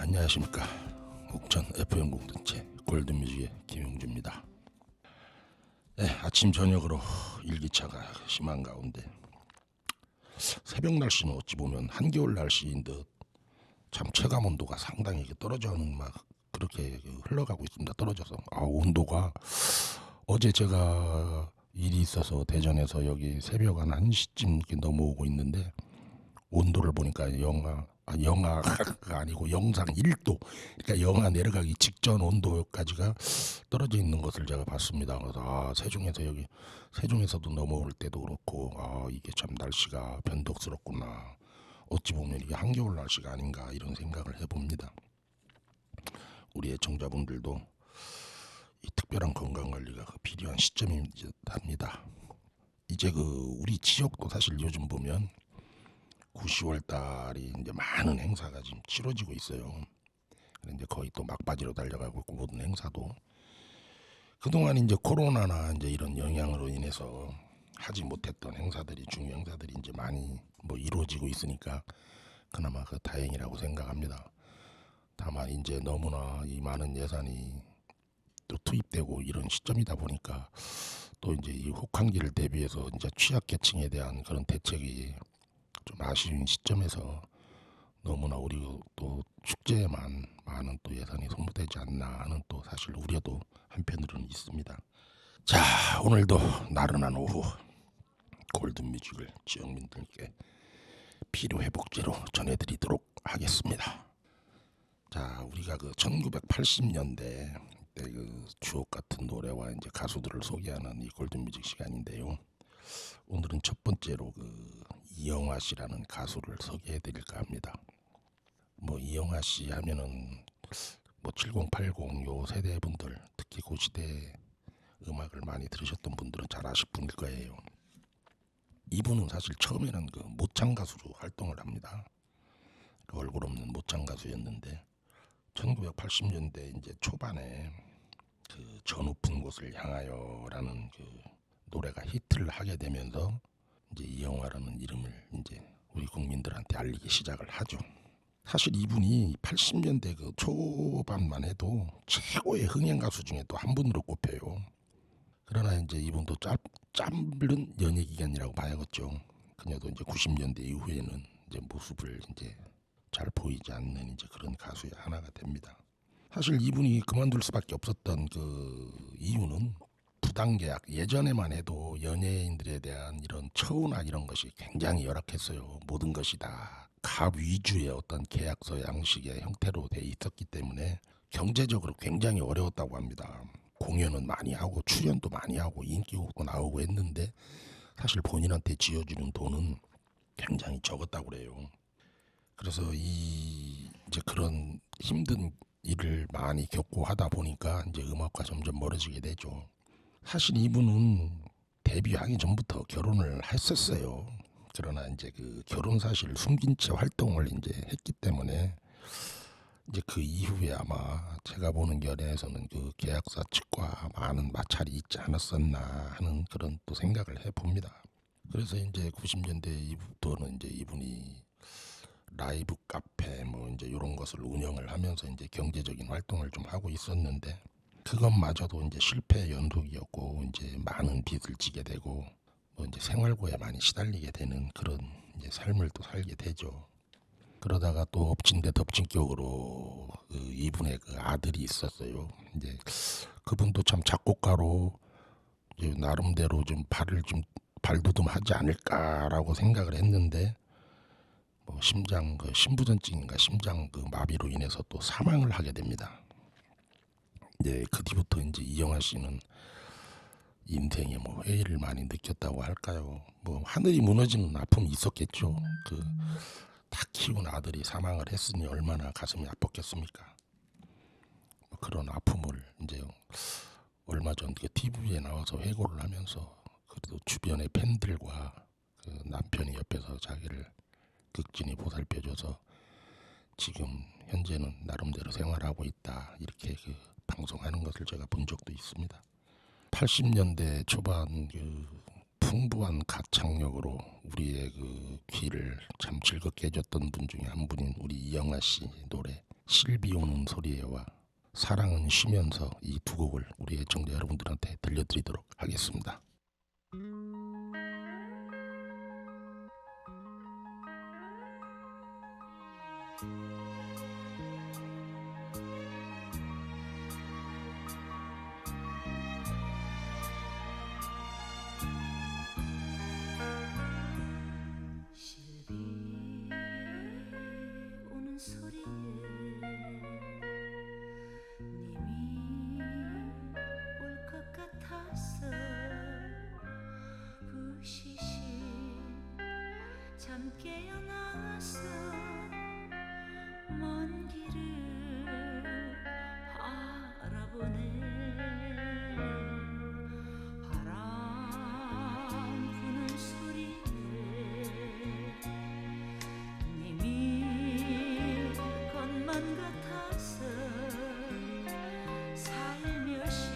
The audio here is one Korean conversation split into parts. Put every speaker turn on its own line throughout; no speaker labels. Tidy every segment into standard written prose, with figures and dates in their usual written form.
안녕하십니까. 옥천 FM 공동체 골든뮤직의 김용주입니다. 네, 아침 저녁으로 일기차가 심한 가운데 새벽 날씨는 어찌 보면 한겨울 날씨인 듯 참 체감 온도가 상당히 떨어져는 막 그렇게 흘러가고 있습니다. 떨어져서 온도가 어제 제가 일이 있어서 대전에서 여기 새벽 한 1시쯤 이렇게 넘어오고 있는데 온도를 보니까 영하가 아니고 영상 1도, 그러니까 영하 내려가기 직전 온도까지가 떨어져 있는 것을 제가 봤습니다. 그래서 세종에서도 넘어올 때도 그렇고 이게 참 날씨가 변덕스럽구나. 어찌 보면 이게 한겨울 날씨가 아닌가 이런 생각을 해봅니다. 우리 애청자분들도 이 특별한 건강 관리가 필요한 시점입니다. 이제 우리 지역도 사실 요즘 보면 9, 10월 달이 이제 많은 행사가 지금 치러지고 있어요. 그런데 거의 또 막바지로 달려가고 있고 모든 행사도 그동안 이제 코로나나 이제 이런 영향으로 인해서 하지 못했던 행사들이 중요 행사들이 이제 많이 이루어지고 있으니까 그나마 다행이라고 생각합니다. 다만 이제 너무나 이 많은 예산이 또 투입되고 이런 시점이다 보니까 또 이제 이 혹한기를 대비해서 이제 취약계층에 대한 그런 대책이 좀 아쉬운 시점에서 너무나 우리 또 축제에만 많은 또 예산이 소모되지 않나 하는 또 사실 우려도 한편으로는 있습니다. 자, 오늘도 나른한 오후 골든뮤직을 지역민들께 필요회복제로 전해드리도록 하겠습니다. 자, 우리가 1980년대 때 주옥 같은 노래와 이제 가수들을 소개하는 이 골든뮤직 시간인데요. 오늘은 첫 번째로 이영화 씨라는 가수를 소개해드릴까 합니다. 이영화 씨 하면은 7080 요 세대 분들, 특히 그 시대 음악을 많이 들으셨던 분들은 잘 아실 분일 거예요. 이분은 사실 처음에는 모창 가수로 활동을 합니다. 얼굴 없는 모창 가수였는데 1980년대 이제 초반에 저 높은 곳을 향하여라는 노래가 히트를 하게 되면서 이제 이영화라는 이름을 이제 우리 국민들한테 알리기 시작을 하죠. 사실 이분이 80년대 초반만 해도 최고의 흥행 가수 중에 또 한 분으로 꼽혀요. 그러나 이제 이분도 짧은 연예 기간이라고 봐야겠죠. 그녀도 이제 90년대 이후에는 이제 모습을 이제 잘 보이지 않는 이제 그런 가수의 하나가 됩니다. 사실 이분이 그만둘 수밖에 없었던 이유는 부당계약. 예전에만 해도 연예인들에 대한 이런 처우나 이런 것이 굉장히 열악했어요. 모든 것이 다 갑 위주의 어떤 계약서 양식의 형태로 돼 있었기 때문에 경제적으로 굉장히 어려웠다고 합니다. 공연은 많이 하고 출연도 많이 하고 인기곡도 나오고 했는데 사실 본인한테 지어주는 돈은 굉장히 적었다고 그래요. 그래서 이제 그런 힘든 일을 많이 겪고 하다 보니까 이제 음악과 점점 멀어지게 되죠. 사실 이분은 데뷔하기 전부터 결혼을 했었어요. 그러나 이제 결혼 사실을 숨긴 채 활동을 이제 했기 때문에 이제 그 이후에 아마 제가 보는 결에서는 계약사 측과 많은 마찰이 있지 않았었나 하는 그런 또 생각을 해봅니다. 그래서 이제 90년대 이후부터는 이제 이분이 라이브 카페 이제 이런 것을 운영을 하면서 이제 경제적인 활동을 좀 하고 있었는데 그것마저도 이제 실패 연속이었고 이제 많은 빚을 지게 되고 이제 생활고에 많이 시달리게 되는 그런 이제 삶을 또 살게 되죠. 그러다가 또 엎친 데 덮친 격으로 이분의 아들이 있었어요. 이제 그분도 참 작곡가로 이제 나름대로 좀 발돋움하지 않을까라고 생각을 했는데 심장 심부전증인가 심장 마비로 인해서 또 사망을 하게 됩니다. 이제 그 뒤부터 이제 이영하 씨는 인생에 회의를 많이 느꼈다고 할까요? 하늘이 무너지는 아픔이 있었겠죠. 다 키운 아들이 사망을 했으니 얼마나 가슴이 아팠겠습니까? 그런 아픔을 이제 얼마 전 TV에 나와서 회고를 하면서 그래도 주변의 팬들과 남편이 옆에서 자기를 극진히 보살펴줘서 지금 현재는 나름대로 생활하고 있다 이렇게 방송하는 것을 제가 본 적도 있습니다. 80년대 초반 풍부한 가창력으로 우리의 귀를 참 즐겁게 해줬던 분 중에 한 분인 우리 이영하 씨 노래 실비 오는 소리에와 사랑은 쉬면서 이 두 곡을 우리 애청자 여러분들한테 들려드리도록 하겠습니다.
잠 깨어나서 먼 길을 알아보네. 바람 부는 소리에 님이 것만 같아서 살며시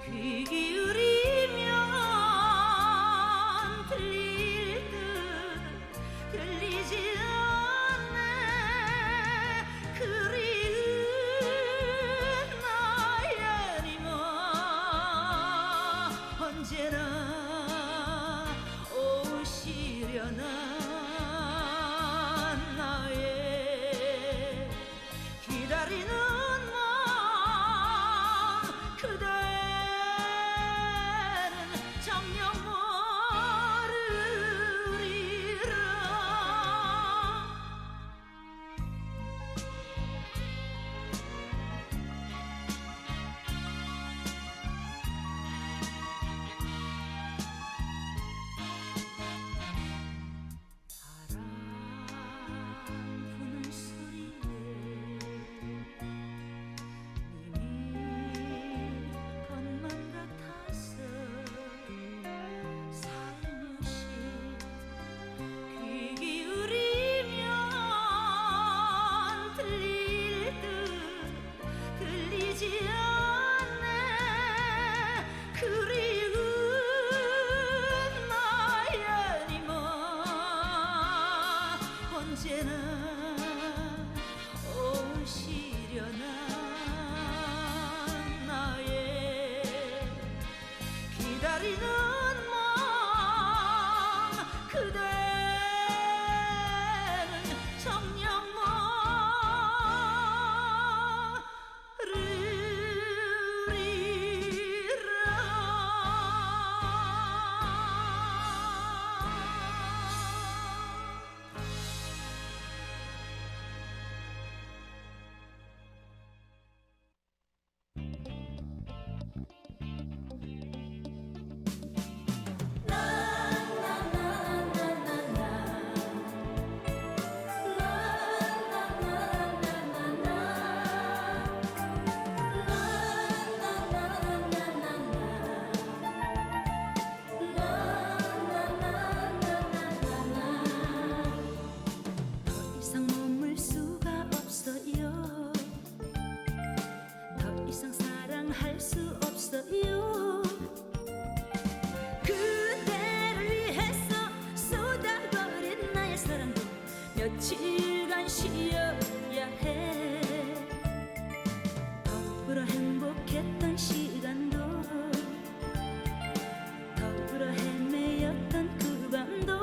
귀 기울이면 들리지 않네. 그리운 나의 님아 언제나 오시려나. 나의 기다리는 마음 그대는 정녕 모르리라. 부는 소리에 님이 것만 같아서 살며시 귀 기울이면 들릴 듯 들리지 않네. 그리운 나의 님아 언제나 오시려나. 나의 기다리는 마음 그대는 정녕 더 이상 머물 수가 없어요. 더 이상 사랑할 수 없어요. 그대를 위해서 쏟아버린 나의 사랑도 며칠간 쉬어야 해. 더불어 행복했던 시간도 더불어 헤매였던 그 밤도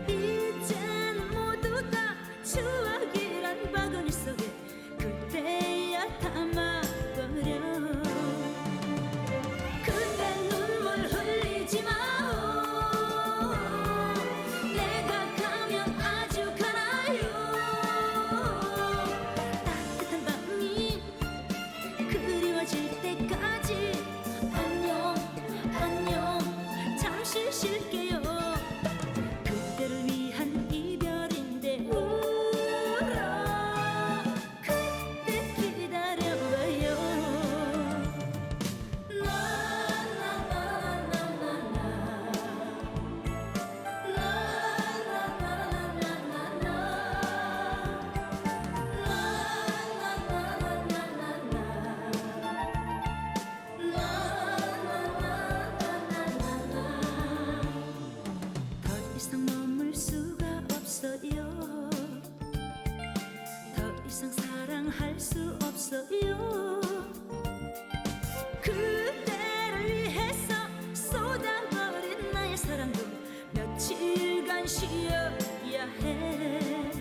이젠 모두 다 추억이란 바구니 속에 그때야 담아버려. 그대 눈물 흘리지 마오. 내가 가면 아주 가나요. 따뜻한 밤이 그리워질 때까지 안녕 안녕 잠시 쉴게요. 그대를 위한 이별인데 울어. 그때 기다려봐요. 더 이상 머물 수가 없어요. 이상 사랑할 수 없어요. 그대를 위해서 쏟아버린 나의 사랑도 며칠간 쉬어야 해.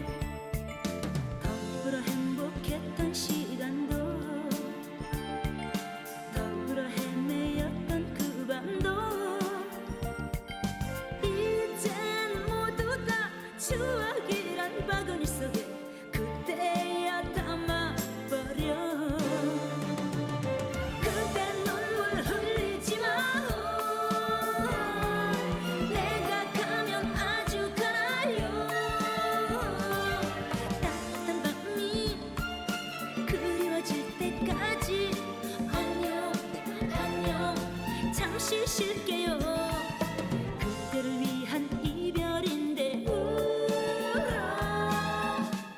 더불어 행복했던 시간도 더불어 헤매였던 그 밤도 이젠 모두 다 추억이란 바구니 속에 그때야 담아버려. 그대 눈물 흘리지 마. 내가 가면 아주 가요. 따뜻한 밤이 그리워질 때까지 안녕 안녕 잠시 쉴게요. 그대를 위한 이별인데 울어.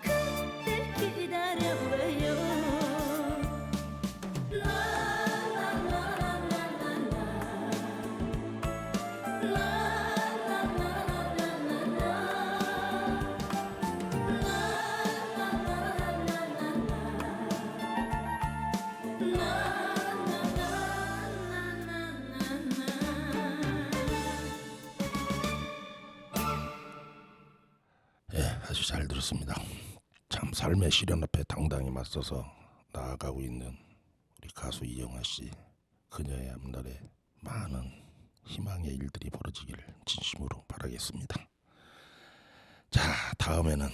그대 기다려봐요.
예, 아주 잘 들었습니다. 참 삶의 시련 앞에 당당히 맞서서 나아가고 있는 우리 가수 이영하 씨, 그녀의 앞날에 많은 희망의 일들이 벌어지기를 진심으로 바라겠습니다. 자, 다음에는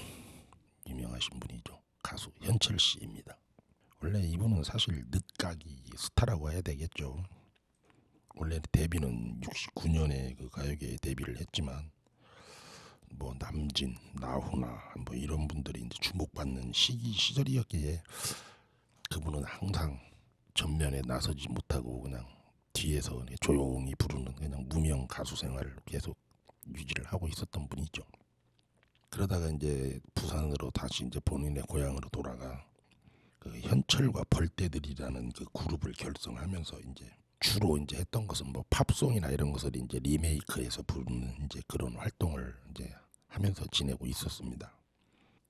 유명하신 분이죠. 가수 현철 씨입니다. 원래 이분은 사실 늦가기 스타라고 해야 되겠죠. 원래 데뷔는 69년에 그 가요계에 데뷔를 했지만 뭐 남진, 나훈아 뭐 이런 분들이 이제 주목받는 시절이었기에 그분은 항상 전면에 나서지 못하고 그냥 뒤에서 그냥 조용히 부르는 그냥 무명 가수 생활을 계속 유지를 하고 있었던 분이죠. 그러다가 이제 부산으로 다시 이제 본인의 고향으로 돌아가 그 현철과 벌떼들이라는 그 그룹을 결성하면서 이제 주로 이제 했던 것은 뭐 팝송이나 이런 것을 이제 리메이크해서 부르는 이제 그런 활동을 이제 하면서 지내고 있었습니다.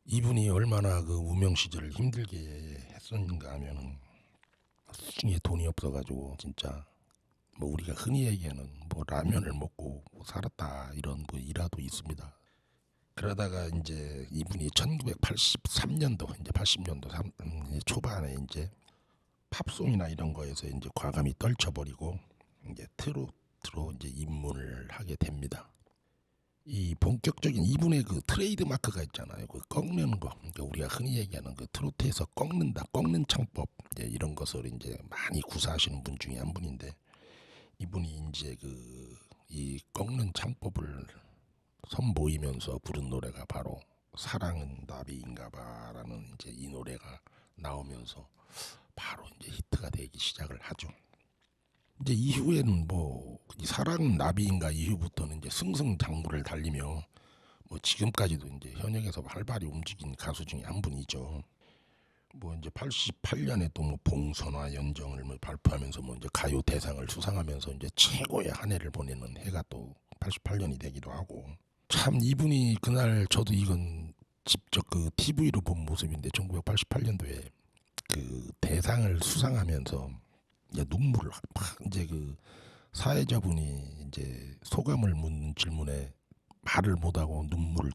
이분이 얼마나 그 무명 시절을 힘들게 했었는가 하면은 수중에 돈이 없어가지고 진짜 뭐 우리가 흔히 얘기하는 뭐 라면을 먹고 뭐 살았다 이런 뭐 일화도 있습니다. 그러다가 이제 이분이 1983년도 이제 80년도 초반에 이제 팝송이나 이런 거에서 이제 과감히 떨쳐버리고 이제 트로트로 이제 입문을 하게 됩니다. 이 본격적인 이분의 그 트레이드 마크가 있잖아요. 그 꺾는 거, 그러니까 우리가 흔히 얘기하는 그 트로트에서 꺾는다, 꺾는 창법 이제 이런 것을 이제 많이 구사하시는 분 중에 한 분인데 이분이 이제 그 이 꺾는 창법을 선보이면서 부른 노래가 바로 사랑은 나비인가봐라는 이제 이 노래가 나오면서 바로 이제 히트가 되기 시작을 하죠. 이제 이후에는 뭐 이 사랑은 나비인가 이후부터는 이제 승승장구를 달리며 뭐 지금까지도 이제 현역에서 활발히 움직인 가수 중에 한 분이죠. 뭐 이제 88년에 또 뭐 봉선화 연정을 뭐 발표하면서 뭐 이제 가요 대상을 수상하면서 이제 최고의 한 해를 보내는 해가 또 88년이 되기도 하고 참 이분이 그날 저도 이건 직접 그 TV로 본 모습인데 1988년도에 그 대상을 수상하면서 이제 눈물을 막 이제 그 사회자분이 이제 소감을 묻는 질문에 말을 못하고 눈물을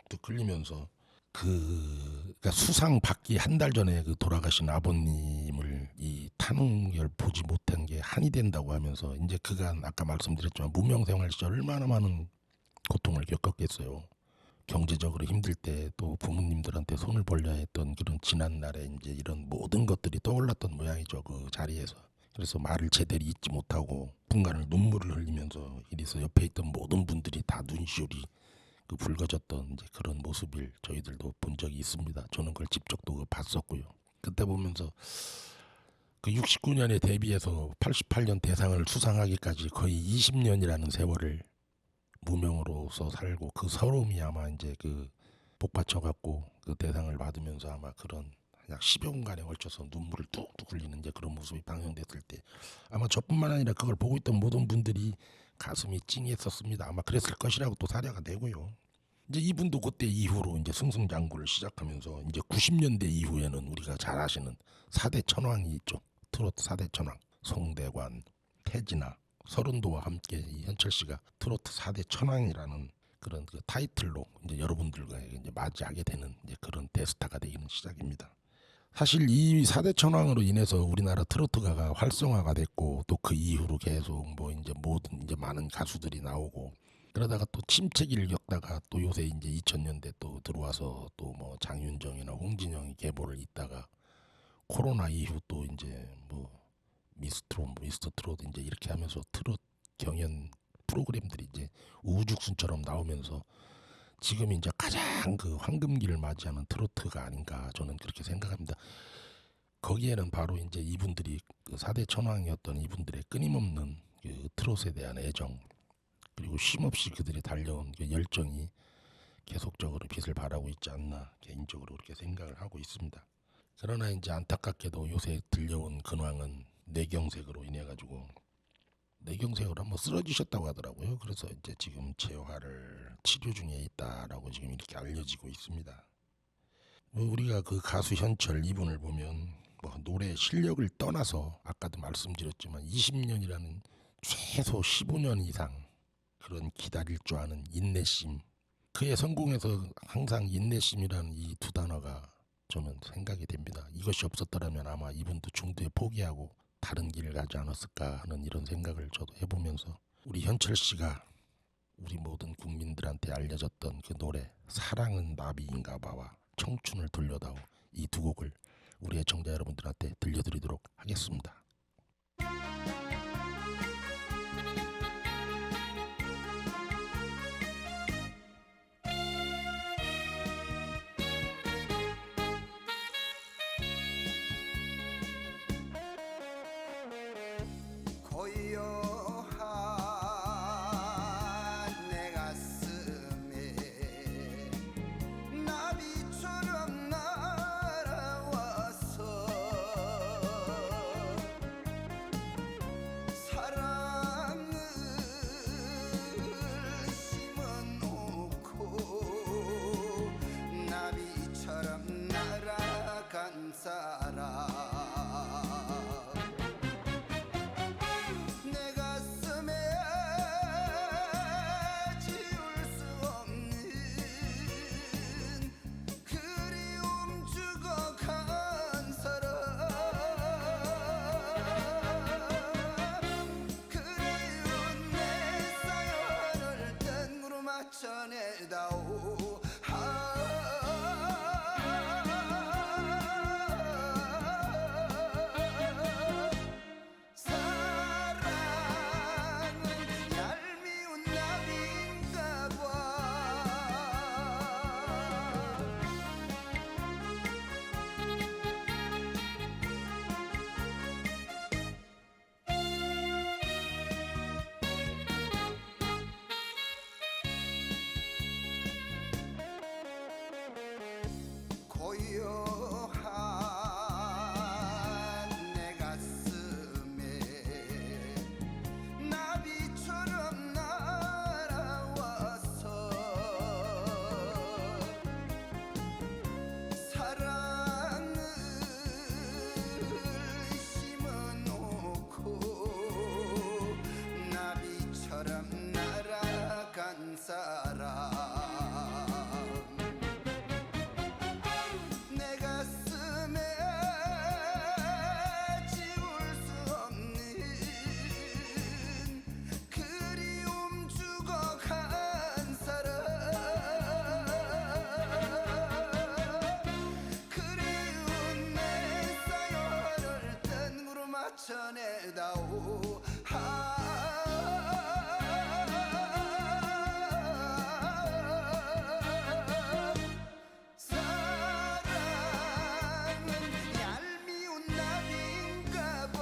뚝뚝 흘리면서 그러니까 수상 받기 한 달 전에 그 돌아가신 아버님을 이 탄핵을 보지 못한 게 한이 된다고 하면서 이제 그간 아까 말씀드렸지만 무명 생활 시절 얼마나 많은 고통을 겪었겠어요. 경제적으로 힘들 때 또 부모님들한테 손을 벌려야 했던 그런 지난 날에 이제 이런 모든 것들이 떠올랐던 모양이죠. 그 자리에서. 그래서 말을 제대로 잊지 못하고 분간을 눈물을 흘리면서 이래서 옆에 있던 모든 분들이 다 눈시울이 그 붉어졌던 이제 그런 모습을 저희들도 본 적이 있습니다. 저는 그걸 직접 또 봤었고요. 그때 보면서 그 69년에 데뷔해서 88년 대상을 수상하기까지 거의 20년이라는 세월을 무명으로서 살고 그 서러움이 아마 이제 그 복받쳐 갖고 그 대상을 받으면서 아마 그런 약 10여 분간에 걸쳐서 눈물을 뚝뚝 흘리는 이제 그런 모습이 방영됐을 때 아마 저뿐만 아니라 그걸 보고 있던 모든 분들이 가슴이 찡했었습니다. 아마 그랬을 것이라고 또 사례가 되고요. 이제 이분도 그때 이후로 이제 승승장구를 시작하면서 이제 90년대 이후에는 우리가 잘 아시는 4대 천왕이 있죠. 트로트 4대 천왕. 송대관, 태진아, 서른도와 함께 이 현철 씨가 트로트 4대 천왕이라는 그런 그 타이틀로 이제 여러분들과 이제 맞이하게 되는 이제 그런 대스타가 되기는 시작입니다. 사실 이 4대 천왕으로 인해서 우리나라 트로트가가 활성화가 됐고 또 그 이후로 계속 뭐 이제 모든 이제 많은 가수들이 나오고 그러다가 또 침체기를 겪다가 또 요새 이제 2000년대 또 들어와서 또 뭐 장윤정이나 홍진영이 계보를 잇다가 코로나 이후 또 이제 뭐 미스터 트롯 이제 이렇게 하면서 트롯 경연 프로그램들이 이제 우후죽순처럼 나오면서 지금 이제 가장 그 황금기를 맞이하는 트로트가 아닌가 저는 그렇게 생각합니다. 거기에는 바로 이제 이분들이 그 4대 천왕이었던 이분들의 끊임없는 그 트롯에 대한 애정 그리고 쉼없이 그들이 달려온 그 열정이 계속적으로 빛을 발하고 있지 않나 개인적으로 그렇게 생각을 하고 있습니다. 그러나 이제 안타깝게도 요새 들려온 근황은 뇌경색으로 인해 가지고 뇌경색으로 한번 쓰러지셨다고 하더라고요. 그래서 이제 지금 재활을 치료 중에 있다라고 지금 이렇게 알려지고 있습니다. 우리가 그 가수 현철 이분을 보면 뭐 노래 실력을 떠나서 아까도 말씀드렸지만 20년이라는 최소 15년 이상 그런 기다릴 줄 아는 인내심 그의 성공에서 항상 인내심이라는 이 두 단어가 저는 생각이 됩니다. 이것이 없었더라면 아마 이분도 중도에 포기하고 다른 길을 가지 않았을까 하는 이런 생각을 저도 해보면서 우리 현철 씨가 우리 모든 국민들한테 알려졌던 그 노래 사랑은 나비인가 봐와 청춘을 돌려다오 이 두 곡을 우리 애청자 여러분들한테 들려드리도록 하겠습니다.
고요한 내 가슴에 나비처럼 날아와서 사랑을 심어놓고 나비처럼 날아간 사람 내 가슴에 지울 수 없는 그리움 죽어간 사람 그리운 내 사연을 땡으로 맞춰내다오 사랑은 얄미운 나비인가 봐 고요한 내 가슴에 나비처럼 날아와서 사랑을 심어놓고 나비처럼 날아간 사람 내 가슴에 지울 수 없는 그리움 죽어간 사람 그리운 내 사연을 땡으로 맞춰내다오 사랑은 얄미운 나비인가 봐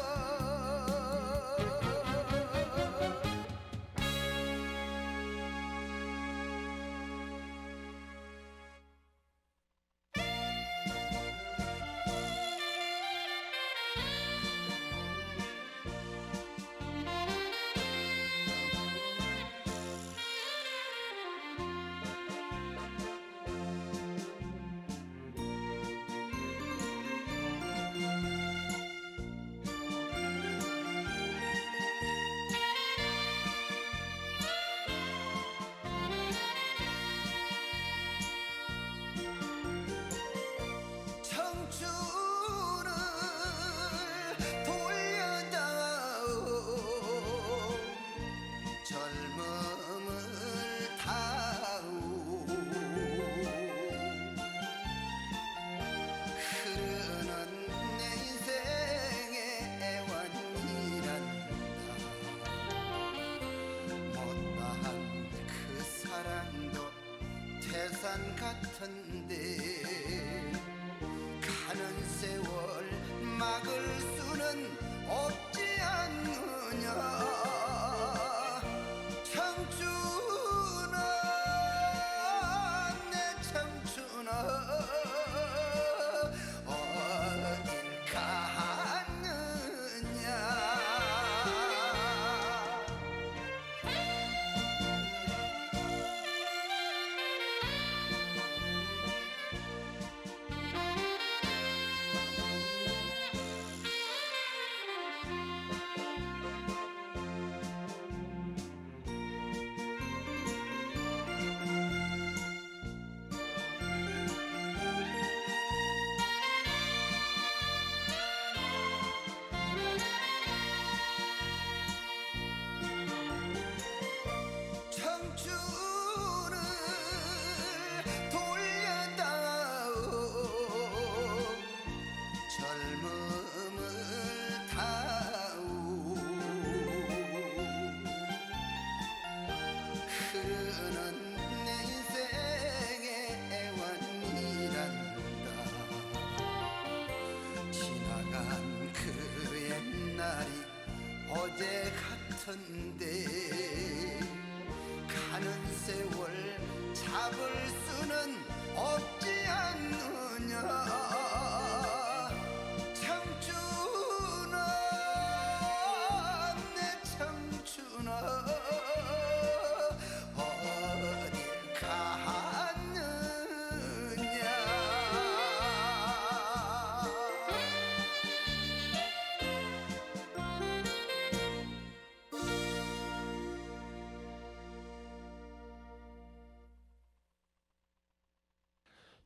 같은데 가는 세월 막을 수는 없지 않느냐 청춘아 내 청춘아 어딜 갔느냐 청춘을 돌려다오 젊음을 다오 흐르는 내 인생의 애완이란다 지나간 그 옛날이 어제 같은데 가는 세월 잡을 수는 없지 않느냐 청춘아 내 청춘아 어딜 갔느냐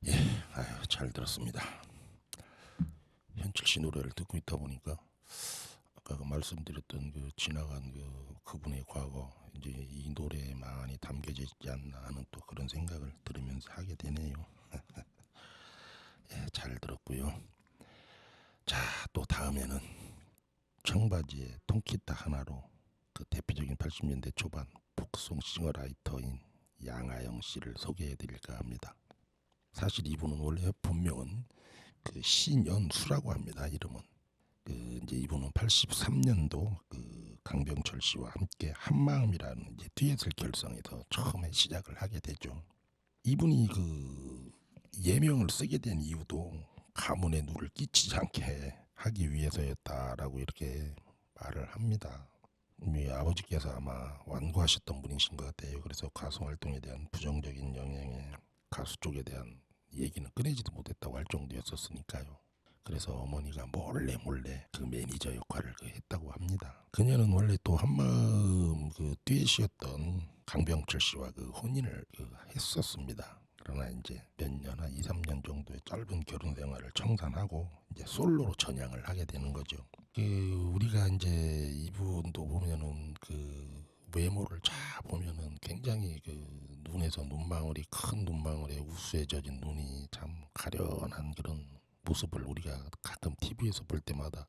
예, 아유, 잘 들었습니다. 현철 씨 노래를 듣고 있다 보니까 아까 그 말씀드렸던 그 지나간 그분의 과거 이제 이 노래에 많이 담겨져 있지 않나 하는 또 그런 생각을 들으면서 하게 되네요. 예, 잘 들었고요. 자, 또 다음에는 청바지에 통기타 하나로 그 대표적인 80년대 초반 폭송 싱어라이터인 양아영 씨를 소개해드릴까 합니다. 사실 이분은 원래 본명은 그 신연수라고 합니다. 이름은 이제 이분은 83년도 그 강병철 씨와 함께 한마음이라는 이제 듀엣을 결성해서 처음에 시작을 하게 되죠. 이분이 그 예명을 쓰게 된 이유도 가문에 누를 끼치지 않게 하기 위해서였다라고 이렇게 말을 합니다. 우리 아버지께서 아마 완고하셨던 분이신 것 같아요. 그래서 가수 활동에 대한 부정적인 영향에 가수 쪽에 대한 얘기는 꺼내지도 못했다고 할 정도였었으니까요. 그래서 어머니가 몰래 그 매니저 역할을 했다고 합니다. 그녀는 원래 또 한마음 그 듀엣이었던 강병철 씨와 그 혼인을 했었습니다. 그러나 이제 몇 년, 한 2, 3년 정도의 짧은 결혼 생활을 청산하고 이제 솔로로 전향을 하게 되는 거죠. 우리가 이제 이분도 보면은 그 외모를 잘 보면은 굉장히 그 눈에서 눈망울이 큰 눈망울에 우수해 젖은 눈이 참 가련한 그런 모습을 우리가 가끔 TV에서 볼 때마다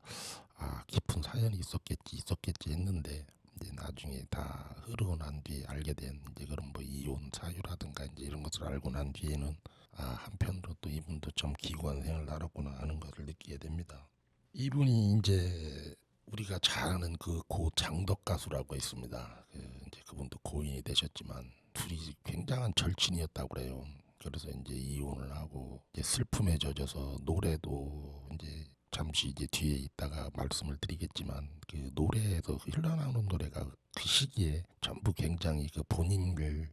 아 깊은 사연이 있었겠지 했는데 이제 나중에 다 흐르고 난 뒤에 알게 된 이제 그런 뭐 이혼 사유라든가 이제 이런 것을 알고 난 뒤에는 아 한편으로 또 이분도 참 기구한 생을 살았구나 하는 것을 느끼게 됩니다. 이분이 이제 우리가 잘 아는 그 고 장덕 가수라고 있습니다. 이제 그분도 고인이 되셨지만 둘이 굉장한 절친이었다고 그래요. 그래서 이제 이혼을 하고 이제 슬픔에 젖어서 노래도 이제 잠시 이제 뒤에 있다가 말씀을 드리겠지만 그 노래에서 흘러나오는 노래가 그 시기에 전부 굉장히 그 본인들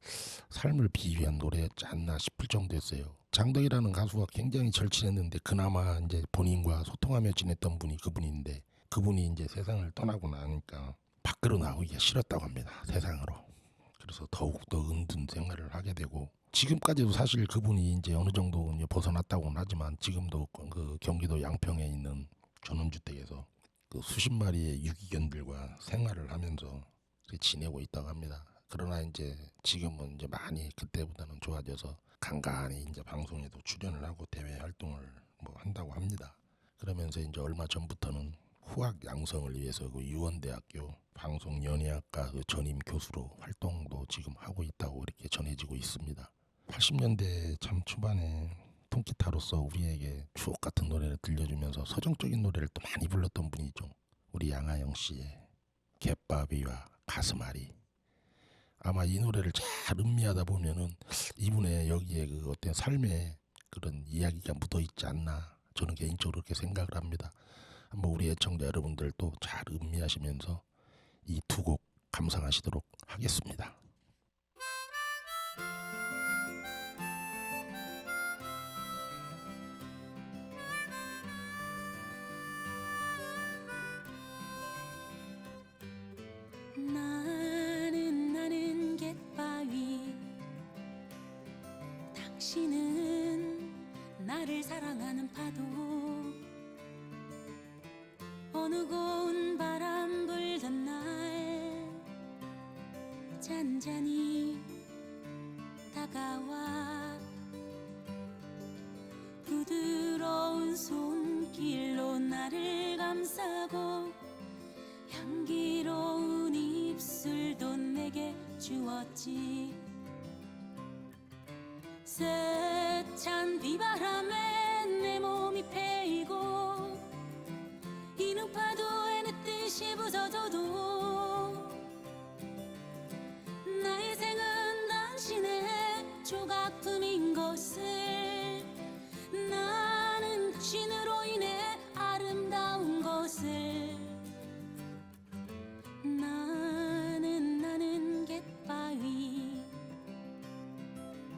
삶을 비유한 노래였지 않나 싶을 정도였어요. 장덕이라는 가수가 굉장히 절친했는데 그나마 이제 본인과 소통하며 지냈던 분이 그분인데 그분이 이제 세상을 떠나고 나니까 밖으로 나오기가 싫었다고 합니다. 세상으로. 그래서 더욱더 은둔 생활을 하게 되고 지금까지도 사실 그분이 이제 어느 정도 이제 벗어났다고는 하지만 지금도 그 경기도 양평에 있는 전원주택에서 그 수십 마리의 유기견들과 생활을 하면서 지내고 있다고 합니다. 그러나 이제 지금은 이제 많이 그때보다는 좋아져서 간간히 이제 방송에도 출연을 하고 대외 활동을 뭐 한다고 합니다. 그러면서 이제 얼마 전부터는 후학 양성을 위해서 그 유원대학교 방송연예학과 그 전임 교수로 활동도 지금 하고 있다고 이렇게 전해지고 있습니다. 80년대 참 초반에 통기타로서 우리에게 추억 같은 노래를 들려주면서 서정적인 노래를 또 많이 불렀던 분이죠. 우리 양하영 씨의 갯바위와 가슴앓이. 아마 이 노래를 잘 음미하다 보면은 이분의 여기에 그 어떤 삶의 그런 이야기가 묻어 있지 않나, 저는 개인적으로 그렇게 생각을 합니다. 한번 우리 애청자 여러분들도 잘 음미하시면서 이 두 곡 감상하시도록 하겠습니다.
나는 갯바위, 당신은 나를 사랑하는 파도. 어느 고운 바람 불던 날 잔잔히 다가와 부드러운 손길로 나를 감싸고 향기로운 입술도 내게 주었지. 세찬 비바람에 내 몸이 패이고 이는 파도에 내 뜻이 부서져도 나의 생은 당신의 조각품인 것을, 나는 당신으로 인해 아름다운 것을. 나는 갯바위,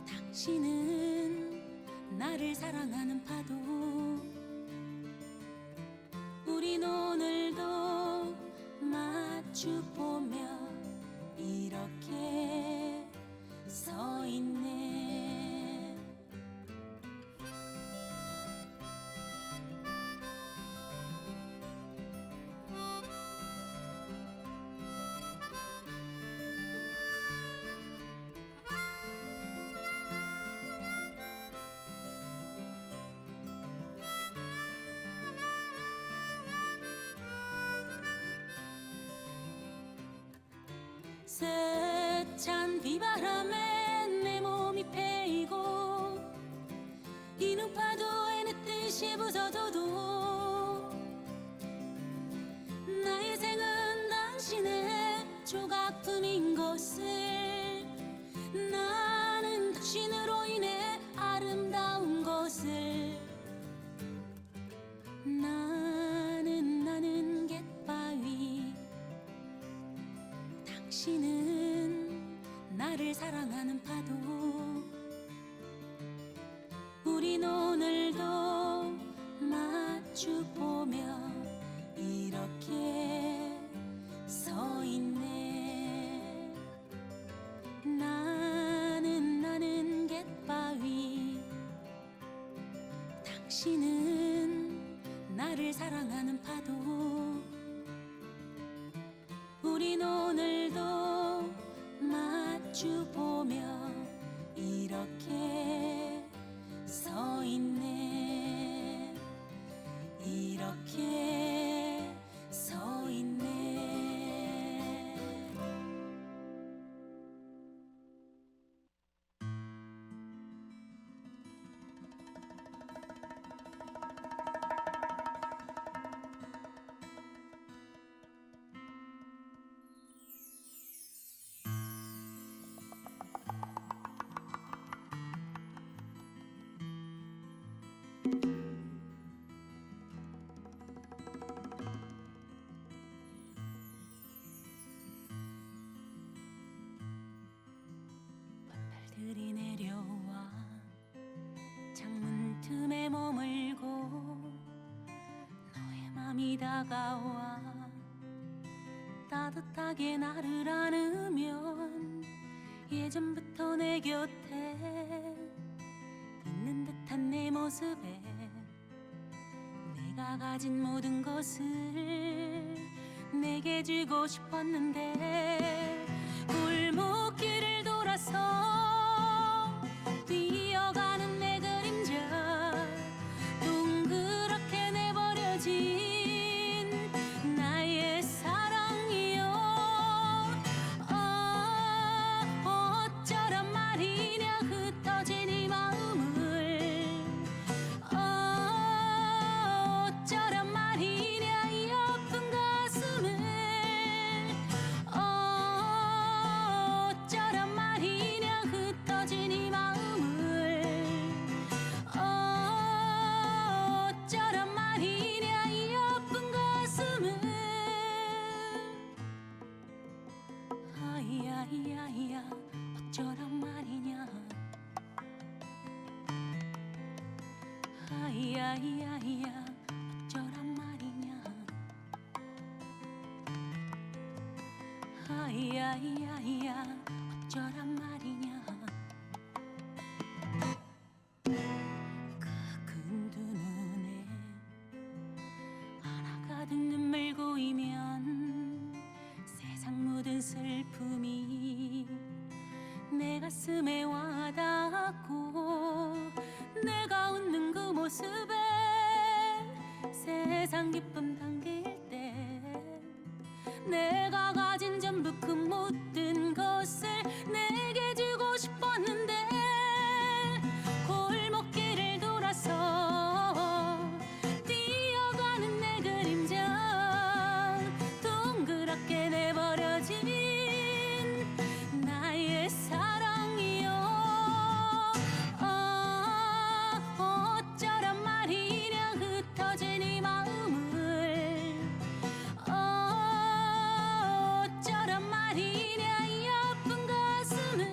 당신은 나를 사랑하는 파도. 우린 오늘도 마주보며 이렇게 서 있네. 세찬 비바람에 내 몸이 패이고 이는 파도에 내 뜻이 부서져도 나의 생은 당신의 조각품인 것을, 나는 당신으로 인해 아름다운 것을. 나는 갯바위, 당신은 나를 사랑하는 파도. 우린 오늘도 마주보며 이렇게 서 있네. 나는 갯바위, 당신은 나를 사랑하는 파도. 우린 오늘도 마주보며 이렇게 서 있네. 이렇게 서 있네. 들이 내려와 창문 틈에 머물고 너의 맘이 다가와 따뜻하게 나를 안으면 예전부터 내 곁에 있는 듯한 내 모습에 내가 가진 모든 것을 내게 주고 싶었는데 골목길을 돌아서 뛰어가는 내 그림자 동그랗게 내버려진 나의 사랑이여. 어쩌란 말이냐 흩어진 아이야이야이야 어쩌란 말이냐 아이야이야이야 어쩌란 말이냐 그 근두 눈에 하나가득 눈물 고이면 세상 모든 슬픔이 내 가슴에 와닿고 내가 웃는 그 모습에 세상 기쁨 담길 때 내가 가진 전부 그 모든 것을 내게 주고 싶었는데 골목길을 돌아서 뛰어가는 내 그림자 동그랗게 내버려진 나의 사랑이여 어쩌란 말이냐 흩어진 이 마음을 어쩌란 말이냐 이 아픈 가슴을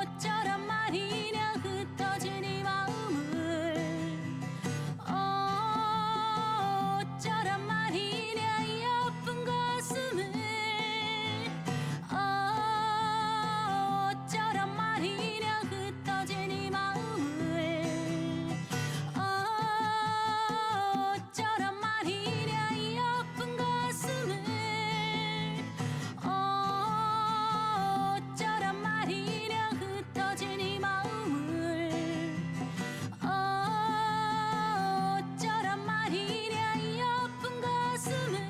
어쩌란 말이냐 흩어진 이 마음을 어쩌란 말이냐 이 아픈 가슴을 어쩌란 말이냐 흩어진 이 마음을 어쩌란 말이냐 이 아픈 가슴을 어쩌란 말이냐 흩어진 이 마음을 어쩌란 말이냐 이 아픈 가슴을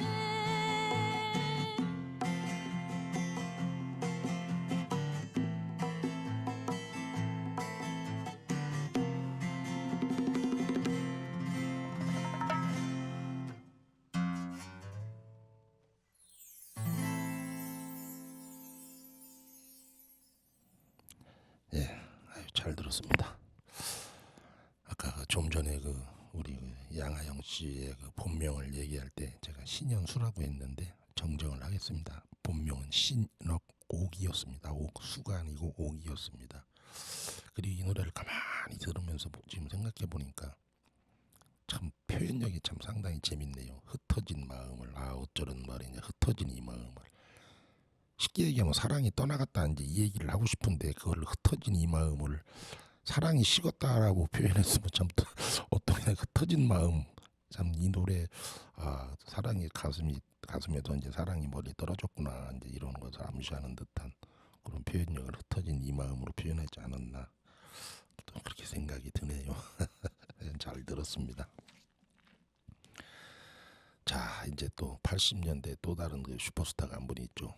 예, 아유, 잘 들었습니다. 아까 좀 전에 우리 양하영 씨의 본명을 얘기할 때 제가 신현수라고 했는데 정정을 하겠습니다. 본명은 신억옥이었습니다. 옥수가 아니고 옥이었습니다. 그리고 이 노래를 가만히 들으면서 지금 생각해 보니까 참 표현력이 참 상당히 재밌네요. 흩어진 마음을 어쩌는 말이냐 흩어진 이 마음을 쉽게 얘기하면 사랑이 떠나갔다 이제 이 얘기를 하고 싶은데 그걸 흩어진 이 마음을 사랑이 식었다라고 표현했으면 참 어떤 흩어진 마음 참 이 노래 사랑이 가슴에도 이제 사랑이 멀리 떨어졌구나 이제 이런 것을 암시하는 듯한 그런 표현력을 흩어진 이 마음으로 표현하지 않았나 또 그렇게 생각이 드네요. 잘 들었습니다. 자 이제 또 80년대 또 다른 슈퍼스타가 한 분이 있죠.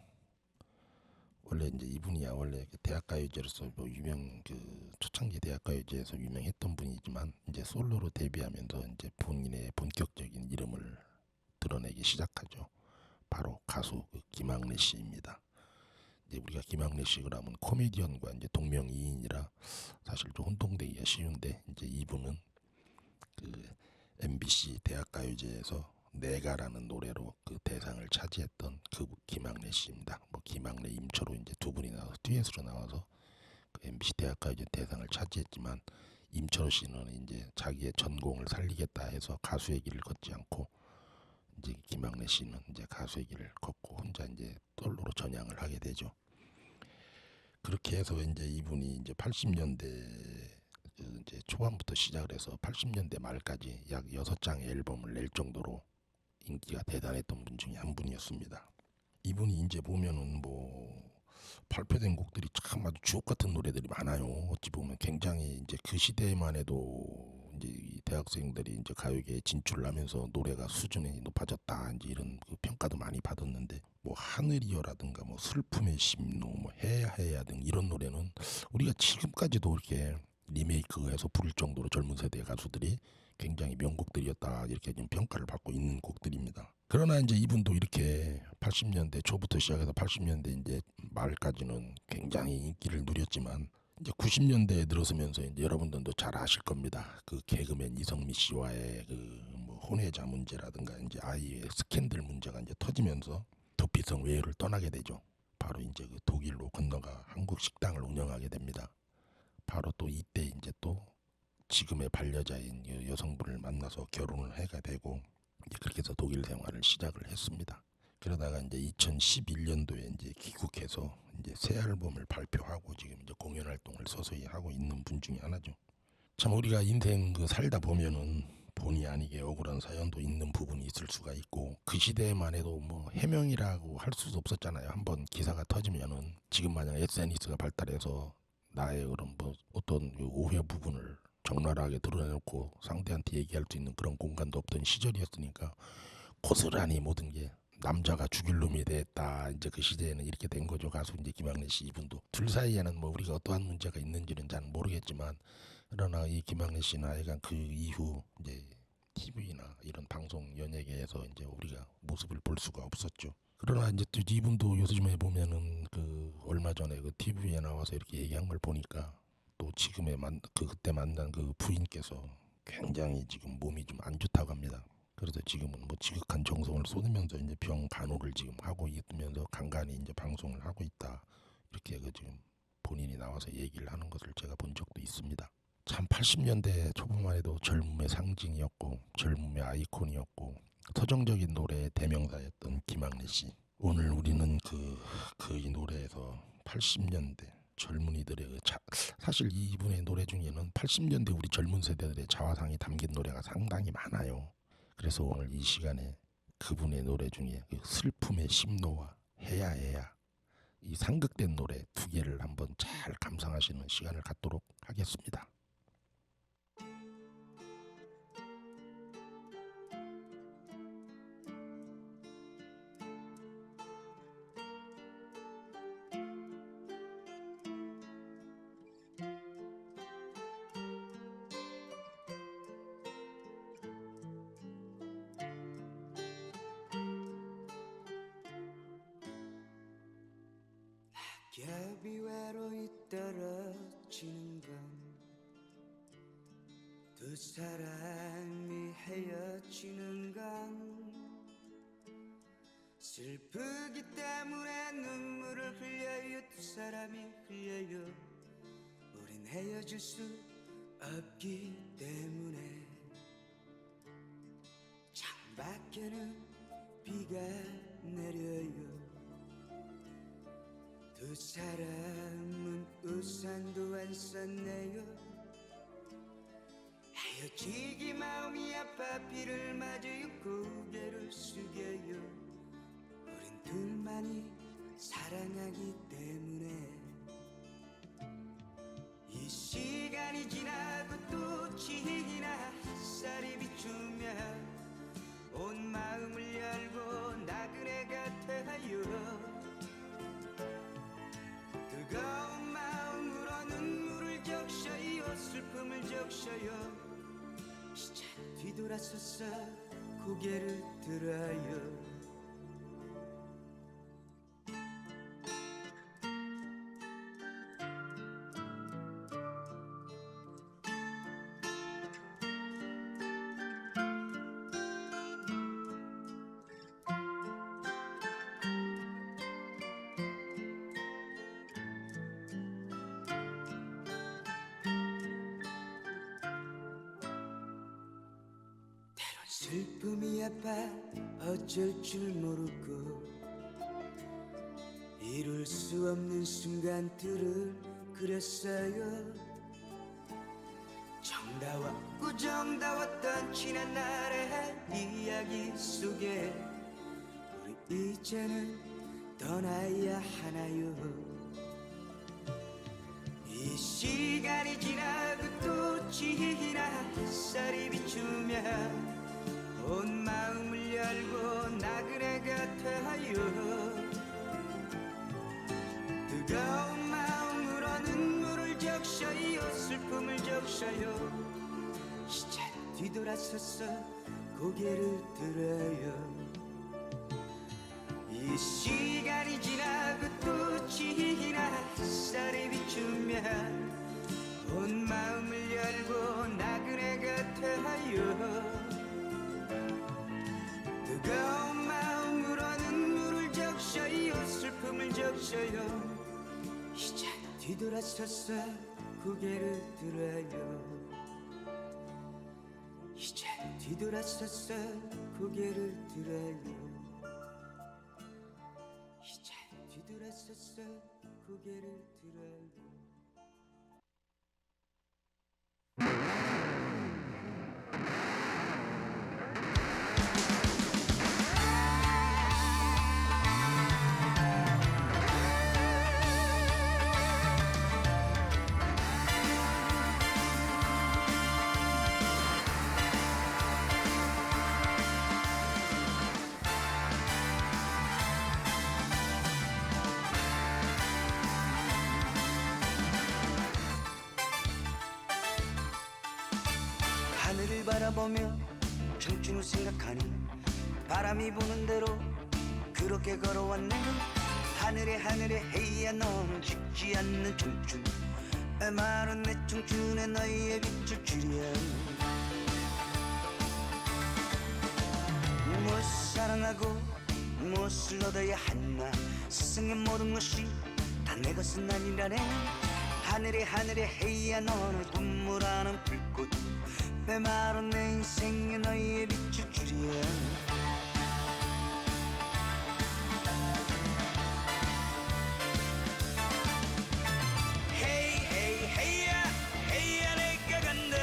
원래 이제 이분이야 원래 대학가요제로서 유명 초창기 대학가요제에서 유명했던 분이지만 이제 솔로로 데뷔하면서 이제 본인의 본격적인 이름을 드러내기 시작하죠. 바로 가수 김학래 씨입니다. 이제 우리가 김학래 씨 그러면 코미디언과 이제 동명이인이라 사실 좀 혼동되기가 쉬운데 이제 이분은 MBC 대학가요제에서 내가라는 노래로 그 대상을 차지했던 그 김학래 씨입니다. 김학래, 임철호 이제 두 분이 나와서 듀엣으로 나와서 그 MBC 대학가요제 대상을 차지했지만 임철호 씨는 이제 자기의 전공을 살리겠다 해서 가수의 길을 걷지 않고 이제 김학래 씨는 이제 가수의 길을 걷고 혼자 이제 솔로로 전향을 하게 되죠. 그렇게 해서 이제 이분이 이제 80년대 이제 초반부터 시작을 해서 80년대 말까지 약 6장의 앨범을 낼 정도로 인기가 대단했던 분 중에 한 분이었습니다. 이분이 이제 보면은 발표된 곡들이 참 아주 주옥 같은 노래들이 많아요. 어찌 보면 굉장히 이제 그 시대에만 해도 이제 이 대학생들이 이제 가요계에 진출을 하면서 노래가 수준이 높아졌다 이제 이런 평가도 많이 받았는데 하늘이여라든가 슬픔의 심로 해야 등 이런 노래는 우리가 지금까지도 이렇게 리메이크해서 부를 정도로 젊은 세대 가수들이 굉장히 명곡들이었다 이렇게 좀 평가를 받고 있는 곡들입니다. 그러나 이제 이분도 이렇게 80년대 초부터 시작해서 80년대 이제 말까지는 굉장히 인기를 누렸지만 이제 90년대에 들어서면서 이제 여러분들도 잘 아실 겁니다. 그 개그맨 이성미 씨와의 혼외자 문제라든가 이제 아이의 스캔들 문제가 이제 터지면서 도피성 외유를 떠나게 되죠. 바로 이제 독일로 건너가 한국 식당을 운영하게 됩니다. 바로 또 이때 이제 또 지금의 반려자인 여성분을 만나서 결혼을 해가 되고 이제 그렇게 해서 독일 생활을 시작을 했습니다. 그러다가 이제 2011년도에 이제 귀국해서 이제 새 앨범을 발표하고 지금 이제 공연 활동을 서서히 하고 있는 분 중에 하나죠. 참 우리가 인생 살다 보면은 본의 아니게 억울한 사연도 있는 부분이 있을 수가 있고 그 시대에만 해도 뭐 해명이라고 할 수도 없었잖아요. 한번 기사가 터지면은 지금 마냥 SNS가 발달해서 나의 그런 뭐 어떤 오해 부분을 적나라하게 드러내놓고 상대한테 얘기할 수 있는 그런 공간도 없던 시절이었으니까 고스란히 모든 게 남자가 죽일 놈이 됐다. 이제 그 시대에는 이렇게 된 거죠. 가수 이제 김학래 씨 이분도 둘 사이에는 뭐 우리가 어떠한 문제가 있는지는 잘 모르겠지만 그러나 이 김학래 씨는 하여간 그 이후 이제 TV나 이런 방송 연예계에서 이제 우리가 모습을 볼 수가 없었죠. 그러나 이제 또 이분도 요즘에 보면은 그 얼마 전에 그 TV에 나와서 이렇게 얘기한 걸 보니까 또 지금의 그때 만난 그 부인께서 굉장히 지금 몸이 좀 안 좋다고 합니다. 그래서 지금은 뭐 지극한 정성을 쏟으면서 이제 병 간호를 지금 하고 있으면서 간간히 이제 방송을 하고 있다. 이렇게 그 지금 본인이 나와서 얘기를 하는 것을 제가 본 적도 있습니다. 참 80년대 초반만 해도 젊음의 상징이었고 젊음의 아이콘이었고 서정적인 노래의 대명사였던 김학래 씨. 오늘 우리는 이 노래에서 80년대 젊은이들의 사실 이분의 노래 중에는 80년대 우리 젊은 세대들의 자화상이 담긴 노래가 상당히 많아요. 그래서 오늘 이 시간에 그분의 노래 중에 그 슬픔의 심노와 해야 이 상극된 노래 두 개를 한번 잘 감상하시는 시간을 갖도록 하겠습니다.
겹이 외로이 떨어지는 건 두 사람이 헤어지는 건 슬프기 때문에 눈물을 흘려요. 두 사람이 흘려요. 우린 헤어질 수 없기 때문에 창밖에는 비가 내려요. 두 사람은 우산도 안 썼네요. 헤어지기 마음이 아파 비를 맞아요. 고개를 숙여요. 우린 둘만이 사랑하기 때문에 이 시간이 지나고 또 지나 햇살이 비추면 온 마음을 열고 나그네가 되어요. 뜨거운 마음으로 눈물을 적셔요. 슬픔을 적셔요. 이제 뒤돌아서서 고개를 들어요. 슬픔이 아파 어쩔 줄 모르고 이룰 수 없는 순간들을 그렸어요. 정다웠고 정다웠던 지난 날의 이야기 속에 우리 이제는 떠나야 하나요. 이 시간이 지나고 또 지나 햇살이 비추면 온 마음을 열고 나그네가 되어요. 뜨거운 마음으로 눈물을 적셔요. 슬픔을 적셔요. 이제 뒤돌아서서 고개를 들어요. 이 시간이 지나고 또 지나 햇살이 비추면 온 마음을 열고 나그네가 되어요. 뜨거운 마음으로 눈물을 적셔요. 슬픔을 적셔요. 이제 뒤돌아서서 고개를 들어요. 이제 뒤돌아서서 고개를 들어요. 이제 뒤돌아서서 고개를 들어요. 하늘을 바라보며 청춘을 생각하니 바람이 부는 대로 그렇게 걸어왔네. 하늘에 헤이야 너는 죽지 않는 청춘. 마른 내 청춘에 너의 빛을 주랴. 뭘 사랑하고 무엇을 얻어야 하나. 세상의 모든 것이 다 내 것은 아니라네. 하늘에 헤이야 너는 눈물하는 불꽃. 메마른 내 인생에 너의 빛을 주랴. 헤이야 내가 간다.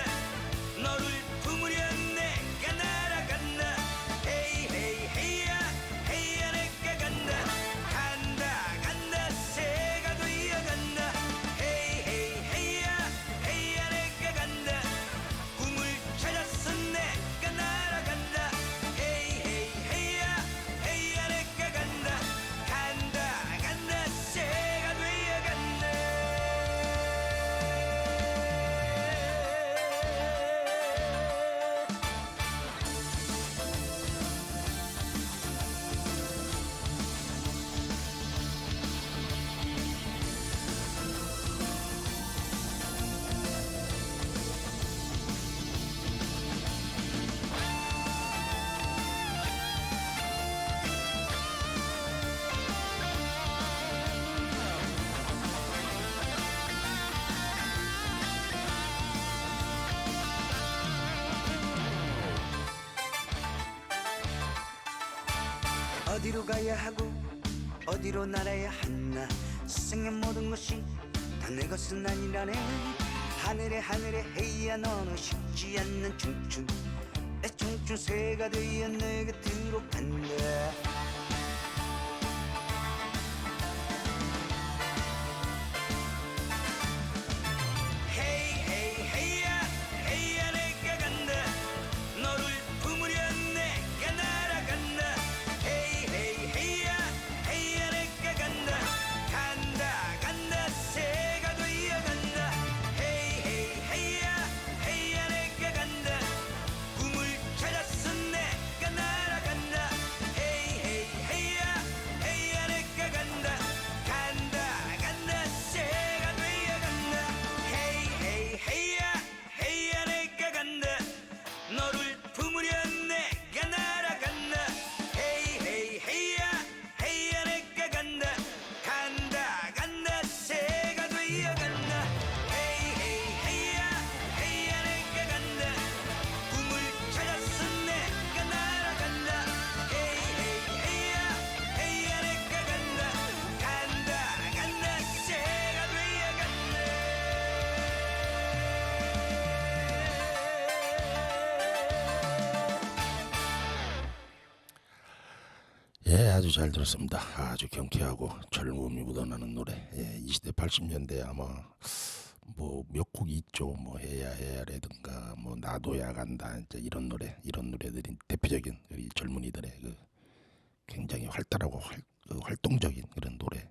너를 품으려 내가 날아간다. 헤이야 내가 간다. 간다 새가 되어간다. 헤이야 내가 간다. 꿈을 찾았어 내가 날아간다. 헤이야 내가 간다. 간다 새가 되어간다. 어디로 가야 하고 어디로 날아야 하나. 세상의 모든 것이 다 내 것은 아니라네. 하늘에 헤이야 너는 식지 않는 청춘. 내 청춘 새가 되어 내 곁으로 간다. 헤이야 내가 간다. 너를 품으려 내가 날아간다. 헤이야 내가 간다. 간다 새가 되어간다. 헤이야 내가 간다. 꿈을 찾았어 내가 날아간다. 헤이야 내가 간다. 간다 새가 되어간다. 헤이야 내가 간다. 너를 품으려 내가 날아간다. 헤이야 내가 간다. 간다 새가 되어간다. 헤이야 내가 간다. 꿈을 찾았어 내가 날아간다. 헤이야 내가 간다. 간다 새가 되어간다.
예, 아주 잘 들었습니다. 아주 경쾌하고 젊음이 묻어나는 노래. 예, 이 시대 80년대 아마 뭐 몇 곡이 있죠. 뭐 해야라든가 뭐 나도야 간다 이제 이런 노래들이 대표적인 우리 젊은이들의 그 굉장히 활달하고 활동적인 그런 노래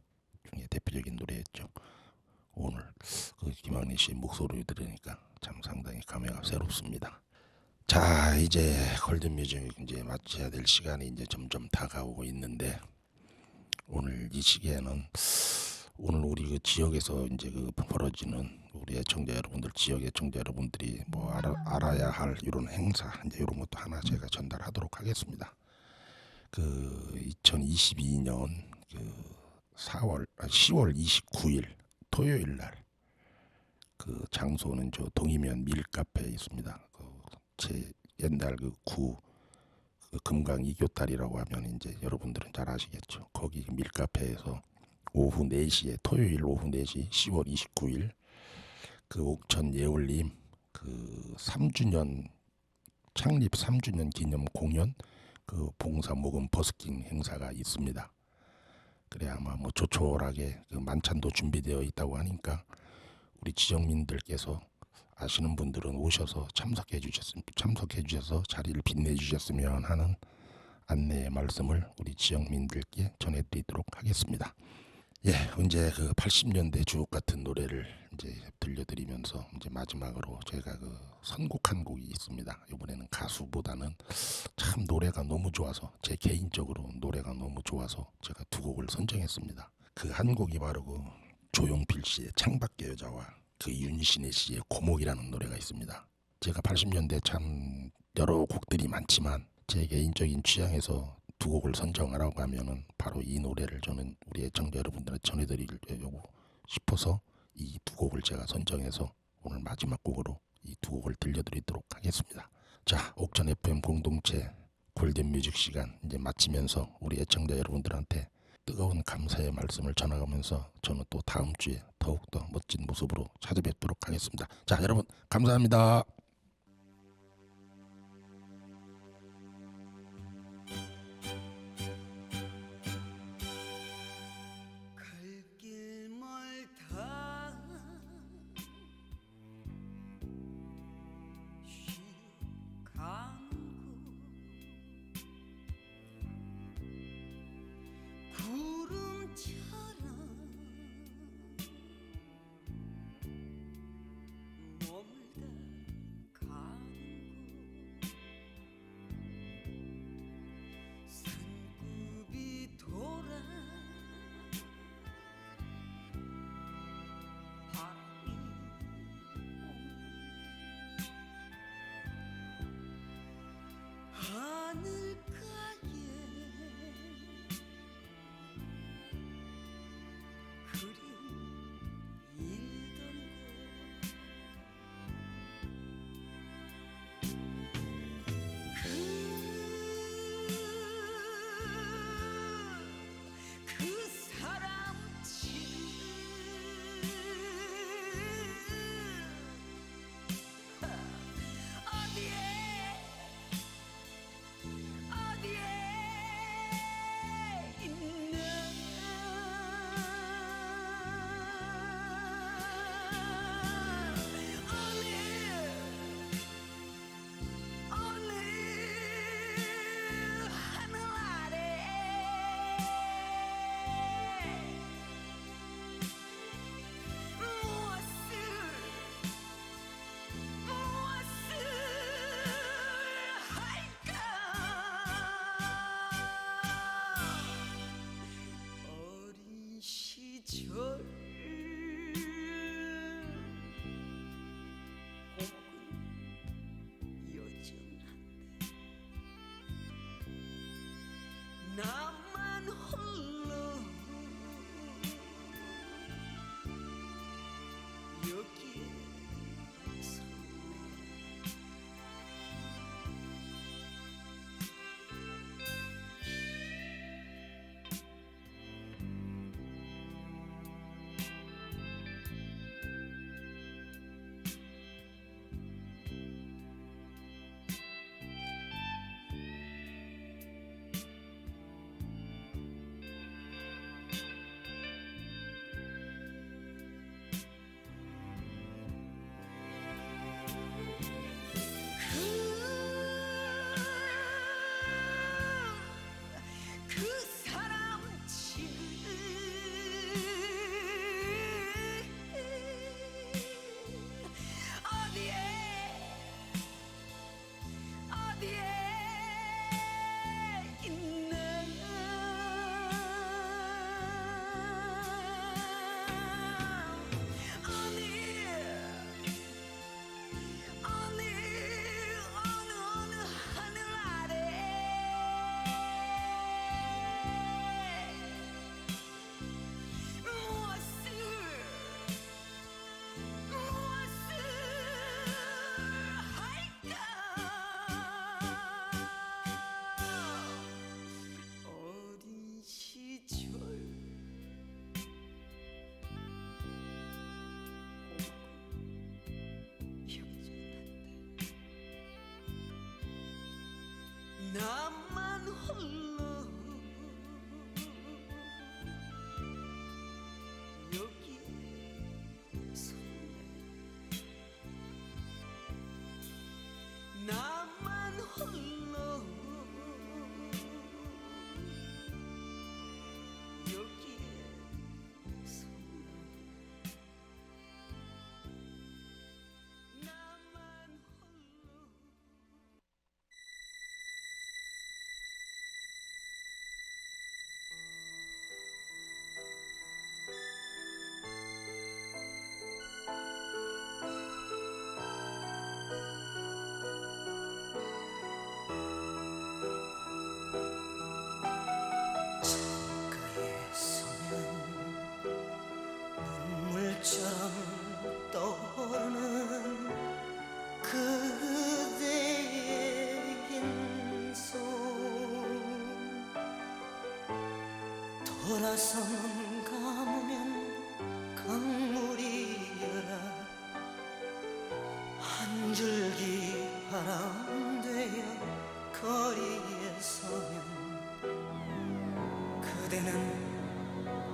중에 대표적인 노래였죠. 오늘 그 김학래 씨 목소리 들으니까 참 상당히 감회가 새롭습니다. 자, 이제 골든뮤직 이제 마쳐야 될 시간이 이제 점점 다가오고 있는데, 오늘 이 시기에는 오늘 우리 그 지역에서 이제 그 벌어지는 우리 애청자 여러분들, 지역 애청자 여러분들이 뭐 알아야 할 이런 행사 이제 이런 것도 하나 제가 전달하도록 하겠습니다. 그 2022년 그 10월 29일 토요일 날 그 장소는 저 동이면 밀카페에 있습니다. 제 옛날 그 금강 이교다리라고 하면 이제 여러분들은 잘 아시겠죠. 거기 밀카페에서 오후 4시에 토요일 오후 4시 10월 29일 그 옥천 예울님 그 3주년 창립 3주년 기념 공연 그 봉사 모금 버스킹 행사가 있습니다. 그래 아마 뭐 조촐하게 그 만찬도 준비되어 있다고 하니까 우리 지역민들께서 아시는 분들은 오셔서 참석해 주셔서 자리를 빛내 주셨으면 하는 안내의 말씀을 우리 지역민들께 전해드리도록 하겠습니다. 예, 이제 그 80년대 주옥 같은 노래를 이제 들려드리면서 이제 마지막으로 제가 그 선곡한 곡이 있습니다. 이번에는 가수보다는 참 노래가 너무 좋아서 제 개인적으로 노래가 너무 좋아서 제가 두 곡을 선정했습니다. 그 한 곡이 바로 그 조용필 씨의 창밖의 여자와 그 윤신혜 씨의 고목이라는 노래가 있습니다. 제가 80년대 참 여러 곡들이 많지만 제 개인적인 취향에서 두 곡을 선정하라고 하면은 바로 이 노래를 저는 우리 애청자 여러분들한테 전해드리려고 싶어서 이 두 곡을 제가 선정해서 오늘 마지막 곡으로 이 두 곡을 들려드리도록 하겠습니다. 자, 옥천 FM 공동체 골든뮤직 시간 이제 마치면서 우리 애청자 여러분들한테 뜨거운 감사의 말씀을 전하면서 저는 또 다음 주에 더욱더 멋진 모습으로 찾아뵙도록 하겠습니다. 자, 여러분 감사합니다.
갈 길 멀다 구름처럼 머물다 나만 홀로 여기 서네 나만 홀로 여기에 서네 나만 홀로 창가에 서면 눈물처럼 떠오르는 그대의 인손 돌아서 눈 감으면 강물이여라 한 줄기 바람 되어 거리에 서면 그대는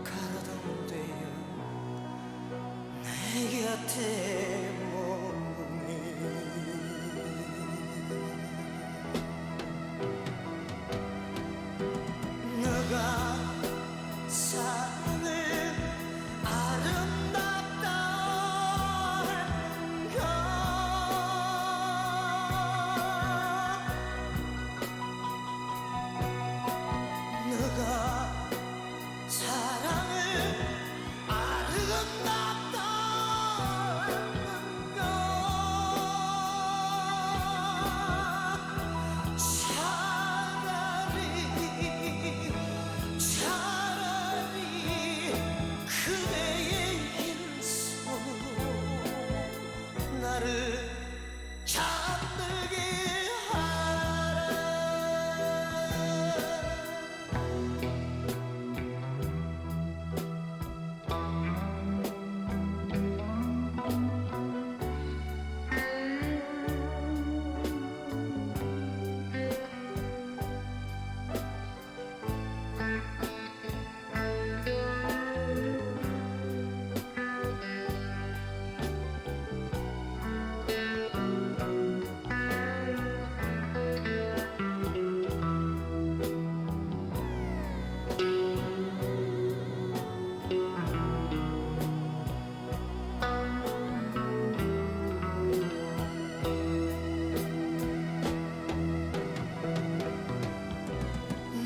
가로등 되어 내 곁에 머무네 너가 사랑을 아름답다 했는가 너가 사랑을 아름답다 했는가 차라리 그대의 흰손으로 나를 잠들게 하라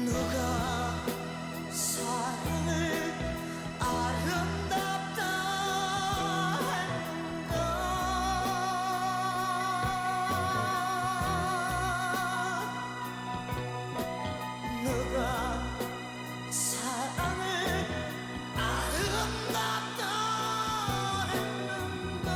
너가 사랑을 아름답다 했는가 너가 사랑을 아름답다 했는가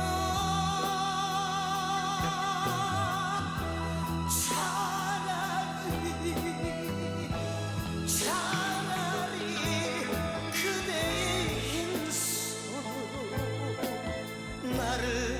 차라리 그대의 흰손으로 나를